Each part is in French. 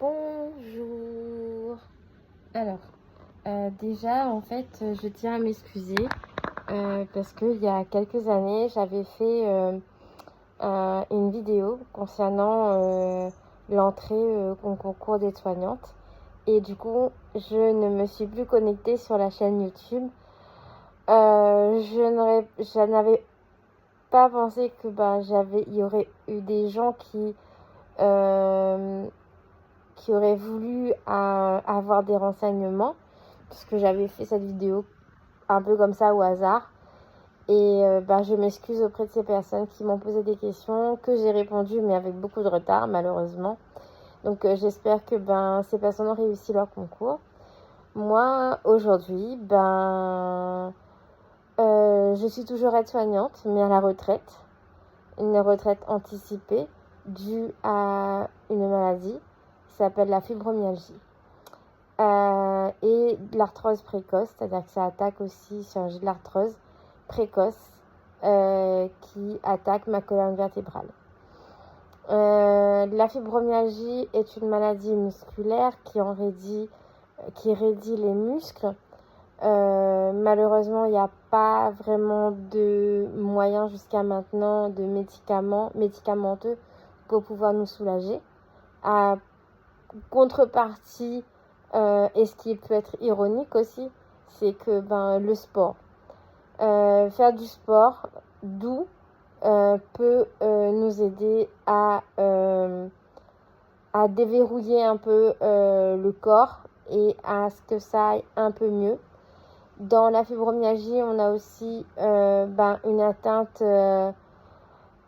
Bonjour. Alors, déjà, en fait, je tiens à m'excuser parce qu'il y a quelques années, j'avais fait une vidéo concernant l'entrée au concours d'aide-soignante. Et du coup, je ne me suis plus connectée sur la chaîne YouTube. Je n'avais pas pensé que il y aurait eu des gens qui auraient voulu avoir des renseignements, puisque j'avais fait cette vidéo un peu comme ça au hasard. Et je m'excuse auprès de ces personnes qui m'ont posé des questions, que j'ai répondu, mais avec beaucoup de retard, malheureusement. Donc j'espère que ces personnes ont réussi leur concours. Moi, aujourd'hui, je suis toujours aide-soignante, mais à la retraite. Une retraite anticipée due à une maladie qui s'appelle la fibromyalgie. Et de l'arthrose précoce, c'est-à-dire que ça attaque aussi, j'ai de l'arthrose précoce qui attaque ma colonne vertébrale. La fibromyalgie est une maladie musculaire qui raidit les muscles. Malheureusement, il n'y a pas vraiment de moyens jusqu'à maintenant de médicamenteux pour pouvoir nous soulager. À contrepartie, et ce qui peut être ironique aussi, c'est que le sport, faire du sport doux peut nous aider à déverrouiller un peu le corps et à ce que ça aille un peu mieux. Dans la fibromyalgie, on a aussi une atteinte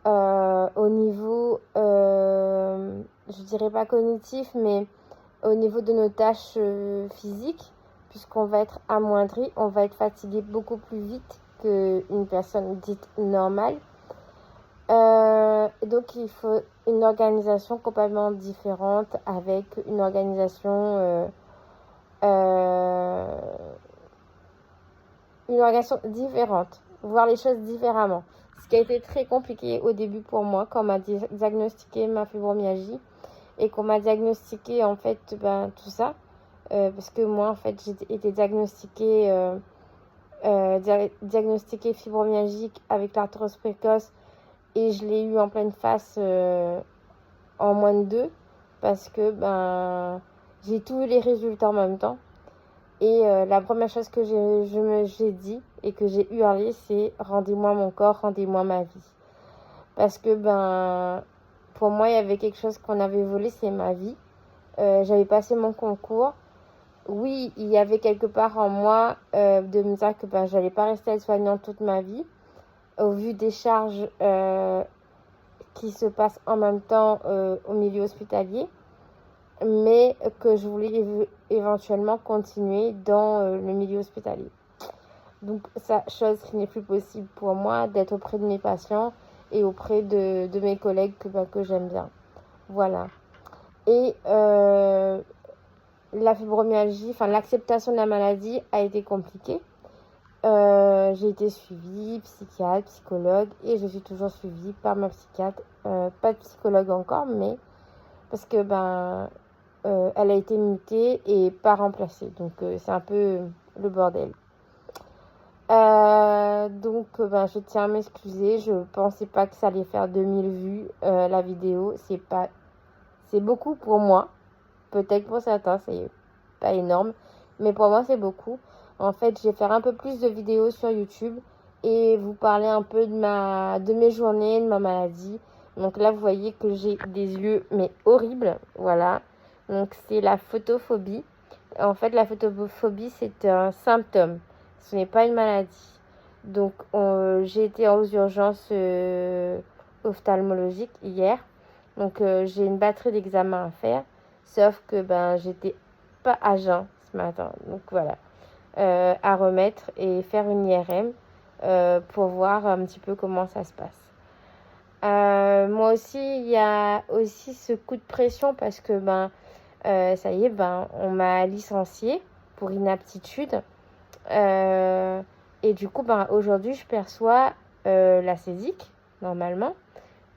au niveau, je dirais pas cognitif, mais au niveau de nos tâches physiques, puisqu'on va être amoindri, on va être fatigué beaucoup plus vite qu'une personne dite normale. Donc il faut une organisation complètement différente, avec une organisation différente, voir les choses différemment. Ce qui a été très compliqué au début pour moi quand on m'a diagnostiqué ma fibromyalgie et qu'on m'a diagnostiqué en fait tout ça. Parce que moi en fait j'ai été diagnostiquée fibromyalgique avec l'arthrose précoce et je l'ai eu en pleine face en moins de 2 parce que j'ai tous les résultats en même temps. Et la première chose que j'ai dit et que j'ai hurlé, c'est « Rendez-moi mon corps, rendez-moi ma vie ». Parce que pour moi, il y avait quelque chose qu'on avait volé, c'est ma vie. J'avais passé mon concours. Oui, il y avait quelque part en moi de me dire que j'allais pas rester aide-soignante toute ma vie, au vu des charges qui se passent en même temps au milieu hospitalier, mais que je voulais éventuellement continuer dans le milieu hospitalier. Donc, ça, chose qui n'est plus possible pour moi, d'être auprès de mes patients et auprès de mes collègues que j'aime bien. Voilà. Et la fibromyalgie, l'acceptation de la maladie a été compliquée. J'ai été suivie, psychiatre, psychologue, et je suis toujours suivie par ma psychiatre. Pas de psychologue encore, mais parce que elle a été mutée et pas remplacée. Donc c'est un peu le bordel. Donc je tiens à m'excuser. Je pensais pas que ça allait faire 2000 vues la vidéo. C'est beaucoup pour moi. Peut-être pour certains c'est pas énorme, mais pour moi c'est beaucoup. En fait, je vais faire un peu plus de vidéos sur YouTube et vous parler un peu de mes journées, de ma maladie. Donc là, vous voyez que j'ai des yeux mais horribles, voilà. Donc c'est la photophobie. En fait, la photophobie, c'est un symptôme. Ce n'est pas une maladie. Donc j'ai été aux urgences ophtalmologiques hier. Donc j'ai une batterie d'examens à faire. Sauf que j'étais pas à jeun ce matin. Donc voilà. À remettre et faire une IRM pour voir un petit peu comment ça se passe. Moi aussi, il y a aussi ce coup de pression parce que ça y est, on m'a licenciée pour inaptitude. Et du coup, aujourd'hui, je perçois la CESIC, normalement,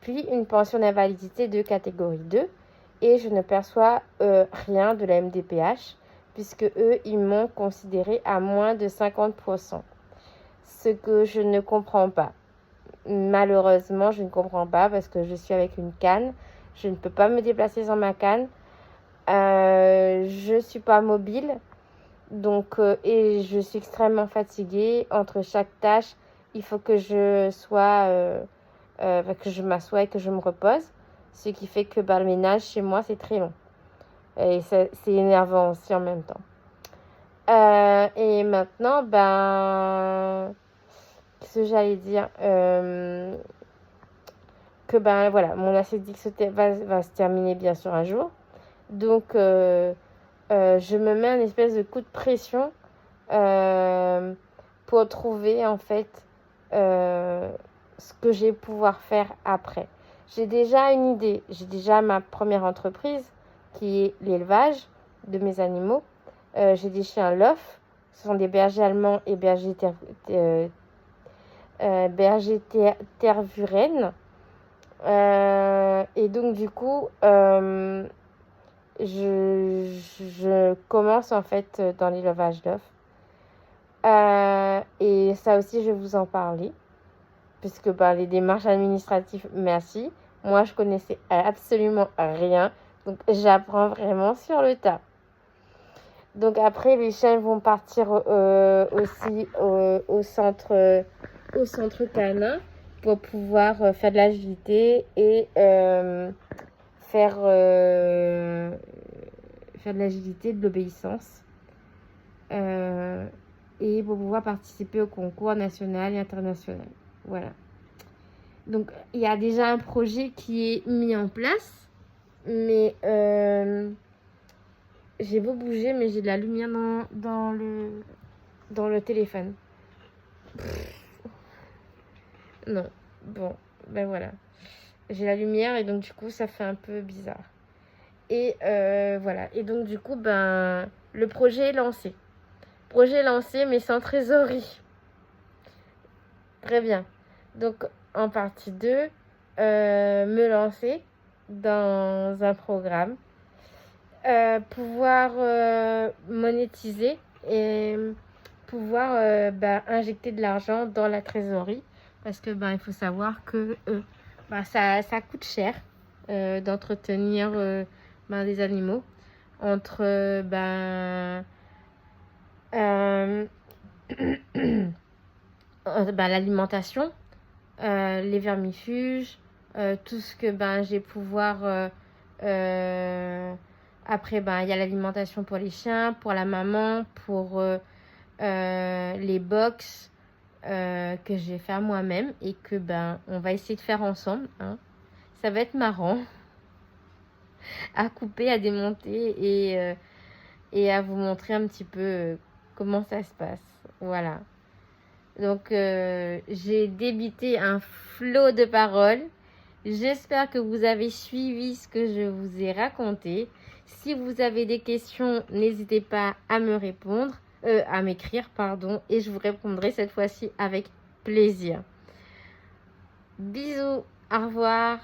puis une pension d'invalidité de catégorie 2. et je ne perçois rien de la MDPH puisque eux, ils m'ont considéré à moins de 50%. Ce que je ne comprends pas. Malheureusement, je ne comprends pas parce que je suis avec une canne. Je ne peux pas me déplacer sans ma canne. Je ne suis pas mobile. Donc, et je suis extrêmement fatiguée. Entre chaque tâche, il faut que je m'assoie et que je me repose. Ce qui fait que le ménage chez moi, c'est très long. Et c'est énervant aussi en même temps. Et maintenant, qu'est-ce que j'allais dire que voilà, mon acédique va se terminer bien sûr un jour. Donc, je me mets un espèce de coup de pression pour trouver en fait ce que je vais pouvoir faire après. J'ai déjà une idée. J'ai déjà ma première entreprise qui est l'élevage de mes animaux. J'ai des chiens lof. Ce sont des bergers allemands et bergers tervuren. Et donc du coup, je commence en fait dans l'élevage d'œufs. Et ça aussi, je vais vous en parler. Puisque les démarches administratives, merci. Moi, je connaissais absolument rien. Donc, j'apprends vraiment sur le tas. Donc, après, les chiens vont partir aussi au centre canin pour pouvoir faire de l'agilité et faire de l'agilité, de l'obéissance. Et pour pouvoir participer au concours national et international. Voilà. Donc, il y a déjà un projet qui est mis en place, mais j'ai beau bouger, mais j'ai de la lumière dans le téléphone. Non, bon, voilà. J'ai la lumière et donc du coup, ça fait un peu bizarre. Et voilà. Et donc du coup, le projet est lancé. Projet lancé, mais sans trésorerie. Très bien. Donc, en partie 2, me lancer dans un programme, pouvoir monétiser et pouvoir injecter de l'argent dans la trésorerie parce que il faut savoir que ça coûte cher d'entretenir des animaux entre l'alimentation, les vermifuges, tout ce que je vais pouvoir après il y a l'alimentation pour les chiens, pour la maman, pour les box que je vais faire moi-même et que on va essayer de faire ensemble, hein. Ça va être marrant à couper, à démonter et à vous montrer un petit peu comment ça se passe. Voilà. Donc, j'ai débité un flot de paroles. J'espère que vous avez suivi ce que je vous ai raconté. Si vous avez des questions, n'hésitez pas à me répondre, à m'écrire, et je vous répondrai cette fois-ci avec plaisir. Bisous, au revoir.